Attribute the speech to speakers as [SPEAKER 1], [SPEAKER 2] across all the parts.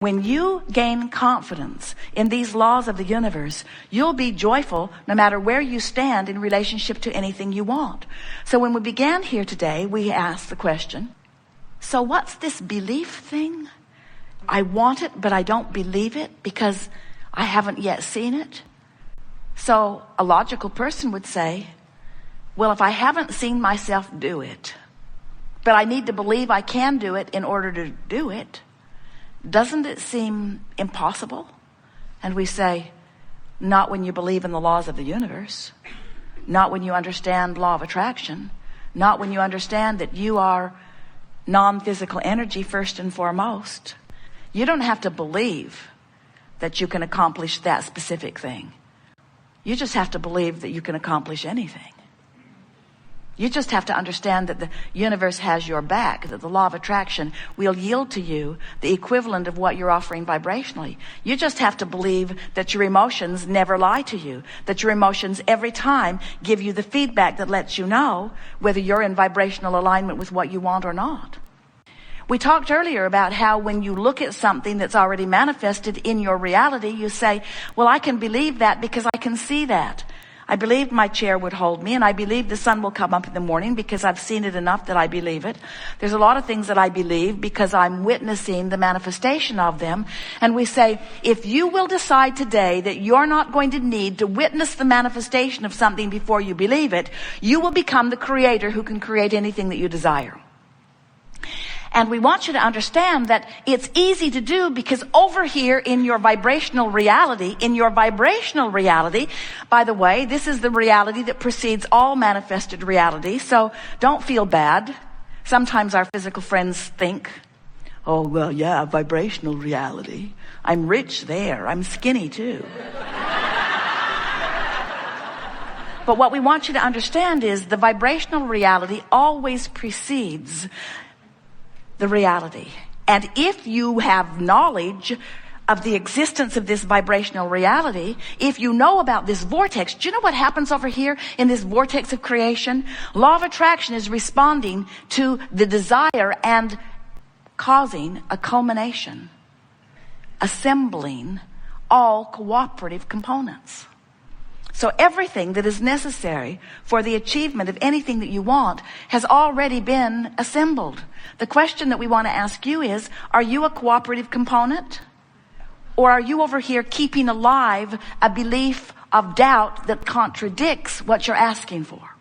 [SPEAKER 1] When you gain confidence in these laws of the universe, you'll be joyful no matter where you stand in relationship to anything you want. So when we began here today, we asked the question, so what's this belief thing? I want it, but I don't believe it because I haven't yet seen it. So a logical person would say, well, if I haven't seen myself do it, but I need to believe I can do it in order to do it, doesn't it seem impossible? And we say, not when you believe in the laws of the universe, not when you understand law of attraction, not when you understand that you are non-physical energy first and foremost. You don't have to believe that you can accomplish that specific thing. You just have to believe that you can accomplish anything. You just have to understand that the universe has your back, that the law of attraction will yield to you the equivalent of what you're offering vibrationally. You just have to believe that your emotions never lie to you, that your emotions every time give you the feedback that lets you know whether you're in vibrational alignment with what you want or not. We talked earlier about how when you look at something that's already manifested in your reality, you say, well, I can believe that because I can see that. I believed my chair would hold me, and I believe the sun will come up in the morning because I've seen it enough that I believe it. There's a lot of things that I believe because I'm witnessing the manifestation of them. And we say, if you will decide today that you're not going to need to witness the manifestation of something before you believe it, you will become the creator who can create anything that you desire. And we want you to understand that it's easy to do because over here in your vibrational reality, by the way, this is the reality that precedes all manifested reality. So don't feel bad. Sometimes our physical friends think, oh, well, yeah, vibrational reality. I'm rich there. I'm skinny too. But what we want you to understand is the vibrational reality always precedes the reality. And if you have knowledge of the existence of this vibrational reality, if you know about this vortex, do you know what happens over here in this vortex of creation? Law of attraction is responding to the desire and causing a culmination, assembling all cooperative components. So everything that is necessary for the achievement of anything that you want has already been assembled. The question that we want to ask you is, are you a cooperative component? Or are you over here keeping alive a belief of doubt that contradicts what you're asking for?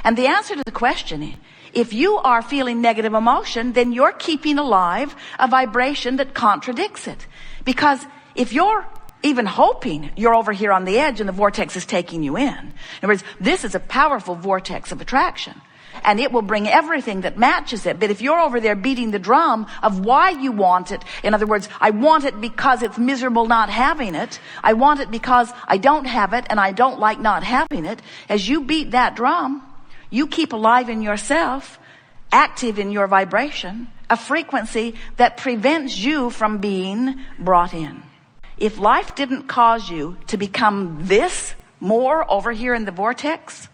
[SPEAKER 1] And the answer to the question is, if you are feeling negative emotion, then you're keeping alive a vibration that contradicts it. Because if you're even hoping you're over here on the edge and the vortex is taking you in. In other words, this is a powerful vortex of attraction. And it will bring everything that matches it. But if you're over there beating the drum of why you want it, in other words, I want it because it's miserable not having it. I want it because I don't have it and I don't like not having it. As you beat that drum, you keep alive in yourself, active in your vibration, a frequency that prevents you from being brought in. If life didn't cause you to become this more over here in the vortex,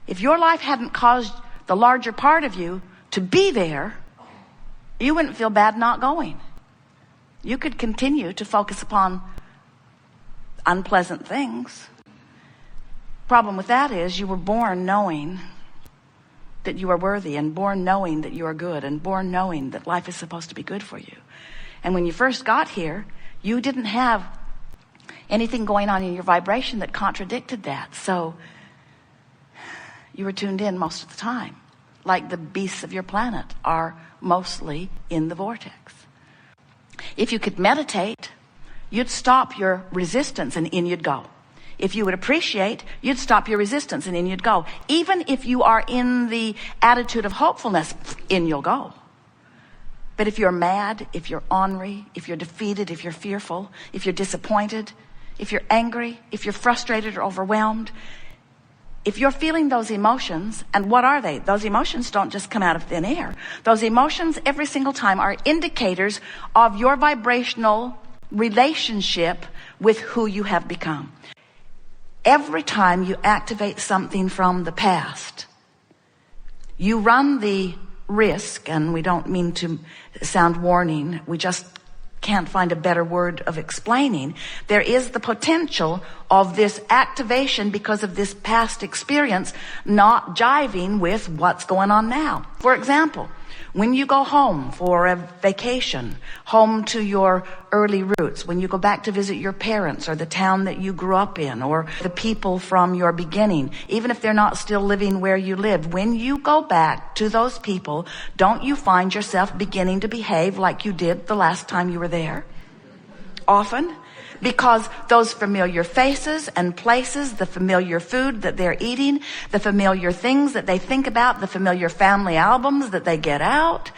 [SPEAKER 1] if your life hadn't caused the larger part of you to be there, you wouldn't feel bad not going. You could continue to focus upon unpleasant things. Problem with that is you were born knowing that you are worthy, and born knowing that you are good, and born knowing that life is supposed to be good for you. And when you first got here, you didn't have anything going on in your vibration that contradicted that. So you were tuned in most of the time, like the beasts of your planet are mostly in the vortex. If you could meditate, you'd stop your resistance and in you'd go. If you would appreciate, you'd stop your resistance and in you'd go. Even if you are in the attitude of hopefulness, in you'll go. But if you're mad, if you're ornery, if you're defeated, if you're fearful, if you're disappointed, if you're angry, if you're frustrated or overwhelmed, if you're feeling those emotions, and what are they? Those emotions don't just come out of thin air. Those emotions every single time are indicators of your vibrational relationship with who you have become. Every time you activate something from the past, you run the risk, and we don't mean to sound warning, we just can't find a better word of explaining, there is the potential of this activation because of this past experience not jiving with what's going on now. For example, when you go home for a vacation, home to your early roots, when you go back to visit your parents or the town that you grew up in or the people from your beginning, even if they're not still living where you lived, when you go back to those people, don't you find yourself beginning to behave like you did the last time you were there? Often. Because those familiar faces and places, the familiar food that they're eating, the familiar things that they think about, the familiar family albums that they get out,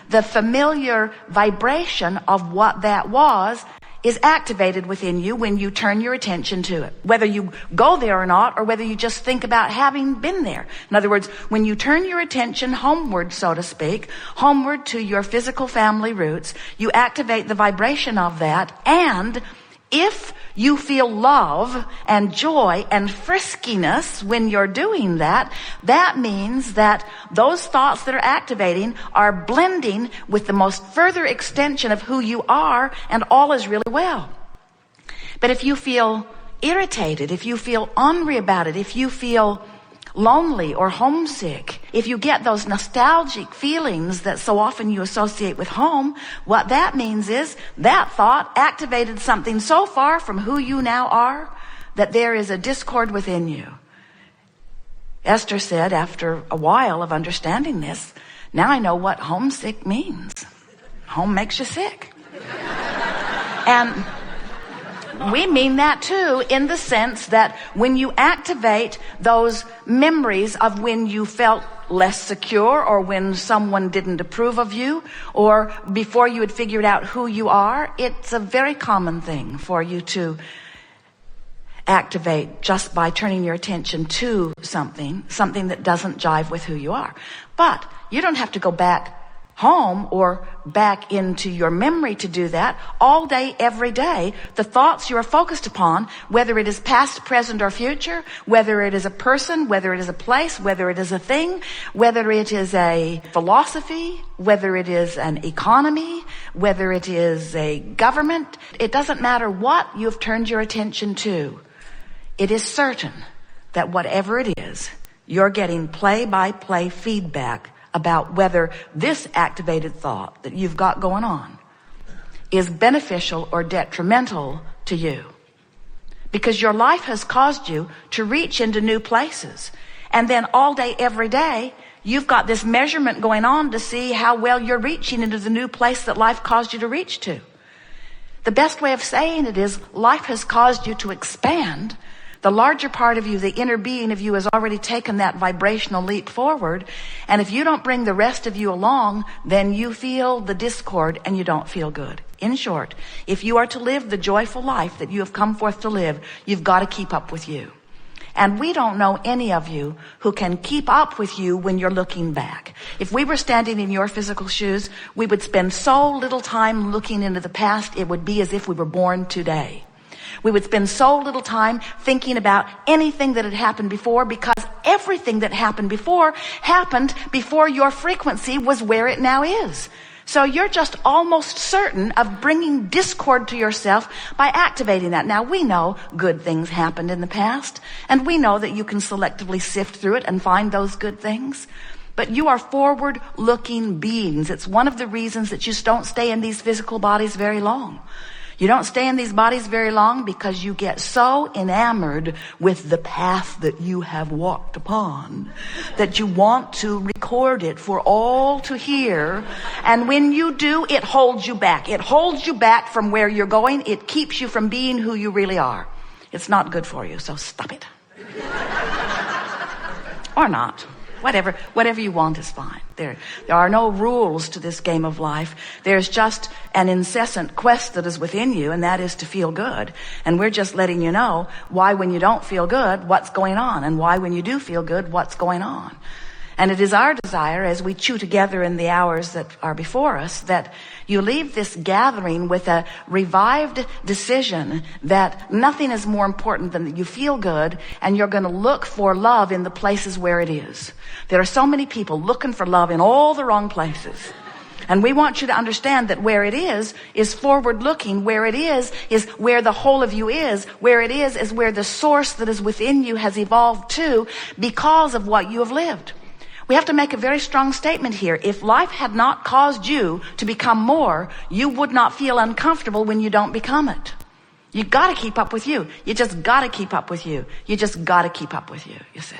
[SPEAKER 1] the familiar vibration of what that was is activated within you when you turn your attention to it. Whether you go there or not, or whether you just think about having been there. In other words, when you turn your attention homeward, so to speak, homeward to your physical family roots, you activate the vibration of that, and if you feel love and joy and friskiness when you're doing that, that means that those thoughts that are activating are blending with the most further extension of who you are, and all is really well. But if you feel irritated, if you feel ornery about it, if you feel lonely or homesick, if you get those nostalgic feelings that so often you associate with home, what that means is that thought activated something so far from who you now are that there is a discord within you. Esther said, after a while of understanding this, now I know what homesick means. Home makes you sick. And we mean that too, in the sense that when you activate those memories of when you felt less secure, or when someone didn't approve of you, or before you had figured out who you are, it's a very common thing for you to activate just by turning your attention to something that doesn't jive with who you are. But you don't have to go back home or back into your memory to do that. All day, every day, the thoughts you are focused upon, whether it is past, present, or future, whether it is a person, whether it is a place, whether it is a thing, whether it is a philosophy, whether it is an economy, whether it is a government, it doesn't matter what you've turned your attention to. It is certain that whatever it is, you're getting play-by-play feedback about whether this activated thought that you've got going on is beneficial or detrimental to you. Because your life has caused you to reach into new places. And then all day, every day, you've got this measurement going on to see how well you're reaching into the new place that life caused you to reach to. The best way of saying it is life has caused you to expand. The larger part of you, the inner being of you, has already taken that vibrational leap forward. And if you don't bring the rest of you along, then you feel the discord and you don't feel good. In short, if you are to live the joyful life that you have come forth to live, you've got to keep up with you. And we don't know any of you who can keep up with you when you're looking back. If we were standing in your physical shoes, we would spend so little time looking into the past, it would be as if we were born today. We would spend so little time thinking about anything that had happened before, because everything that happened before your frequency was where it now is. So you're just almost certain of bringing discord to yourself by activating that. Now, we know good things happened in the past, and we know that you can selectively sift through it and find those good things. But you are forward-looking beings. It's one of the reasons that you don't stay in these physical bodies very long. You don't stay in these bodies very long because you get so enamored with the path that you have walked upon that you want to record it for all to hear. And when you do, it holds you back. It holds you back from where you're going. It keeps you from being who you really are. It's not good for you, so stop it. Or not. Whatever you want is fine. There are no rules to this game of life. There's just an incessant quest that is within you, and that is to feel good. And we're just letting you know why when you don't feel good, what's going on, and why when you do feel good, what's going on. And it is our desire, as we chew together in the hours that are before us, that you leave this gathering with a revived decision that nothing is more important than that you feel good, and you're going to look for love in the places where it is. There are so many people looking for love in all the wrong places. And we want you to understand that where it is forward looking. Where it is where the whole of you is. Where it is where the source that is within you has evolved to because of what you have lived. We have to make a very strong statement here. If life had not caused you to become more, you would not feel uncomfortable when you don't become it. You got to keep up with you. You just got to keep up with you. You just got to keep up with you, you see.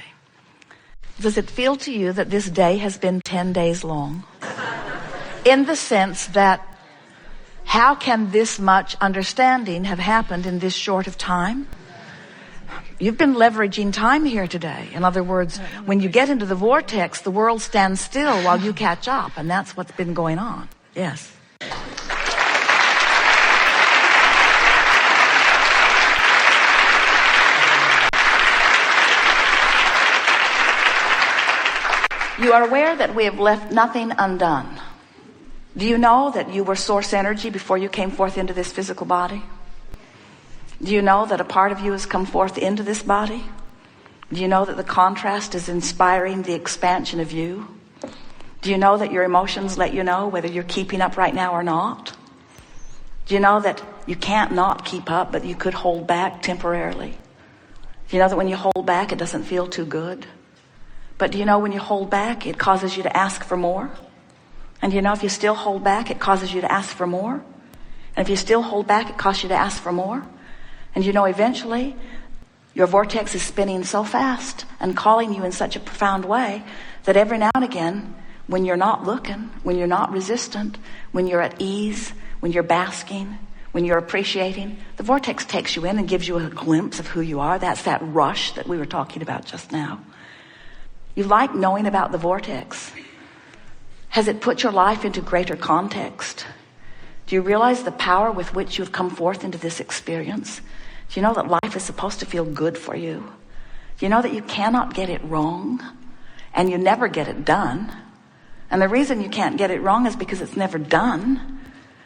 [SPEAKER 1] Does it feel to you that this day has been 10 days long? In the sense that, how can this much understanding have happened in this short of time? You've been leveraging time here today. In other words, when you get into the vortex, the world stands still while you catch up. And that's what's been going on. Yes. You are aware that we have left nothing undone. Do you know that you were source energy before you came forth into this physical body? Do you know that a part of you has come forth into this body? Do you know that the contrast is inspiring the expansion of you? Do you know that your emotions let you know whether you're keeping up right now or not? Do you know that you can't not keep up, but you could hold back temporarily? Do you know that when you hold back, it doesn't feel too good? But do you know when you hold back, it causes you to ask for more? And do you know if you still hold back, it causes you to ask for more? And if you still hold back, it causes you to ask for more? And you know eventually your vortex is spinning so fast and calling you in such a profound way that every now and again, when you're not looking, when you're not resistant, when you're at ease, when you're basking, when you're appreciating, the vortex takes you in and gives you a glimpse of who you are. That's that rush that we were talking about just now. You like knowing about the vortex. Has it put your life into greater context? Do you realize the power with which you've come forth into this experience? Do you know that life is supposed to feel good for you? Do you know that you cannot get it wrong? And you never get it done. And the reason you can't get it wrong is because it's never done.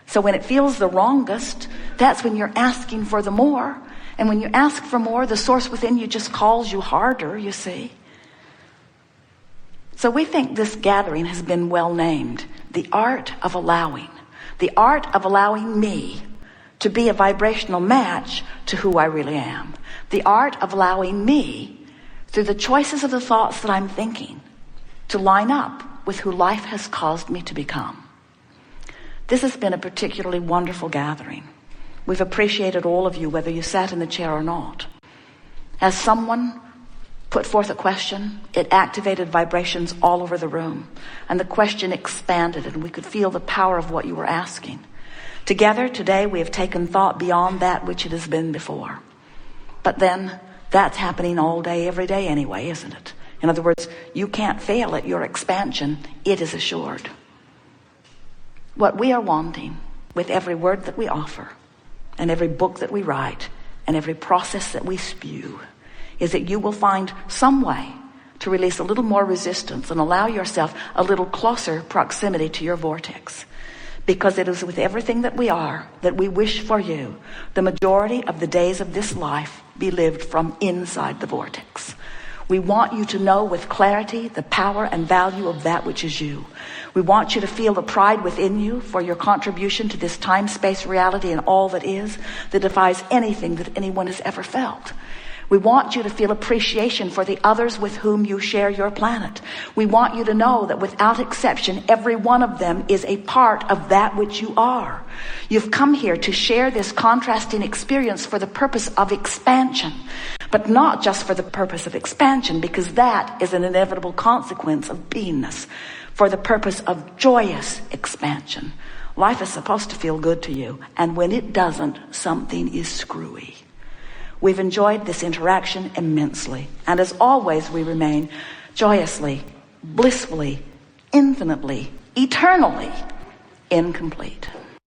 [SPEAKER 1] So when it feels the wrongest, that's when you're asking for the more. And when you ask for more, the source within you just calls you harder, you see. So we think this gathering has been well named, the art of allowing. The art of allowing me to be a vibrational match to who I really am. The art of allowing me, through the choices of the thoughts that I'm thinking, to line up with who life has caused me to become. This has been a particularly wonderful gathering. We've appreciated all of you, whether you sat in the chair or not. As someone put forth a question, it activated vibrations all over the room. And the question expanded, and we could feel the power of what you were asking. Together, today, we have taken thought beyond that which it has been before. But then, that's happening all day, every day anyway, isn't it? In other words, you can't fail at your expansion. It is assured. What we are wanting with every word that we offer, and every book that we write, and every process that we spew, is that you will find some way to release a little more resistance and allow yourself a little closer proximity to your vortex. Because it is with everything that we are that we wish for you the majority of the days of this life be lived from inside the vortex. We want you to know with clarity the power and value of that which is you. We want you to feel the pride within you for your contribution to this time-space reality and all that is, that defies anything that anyone has ever felt. We want you to feel appreciation for the others with whom you share your planet. We want you to know that without exception, every one of them is a part of that which you are. You've come here to share this contrasting experience for the purpose of expansion, but not just for the purpose of expansion, because that is an inevitable consequence of beingness, for the purpose of joyous expansion. Life is supposed to feel good to you, and when it doesn't, something is screwy. We've enjoyed this interaction immensely. And as always, we remain joyously, blissfully, infinitely, eternally incomplete.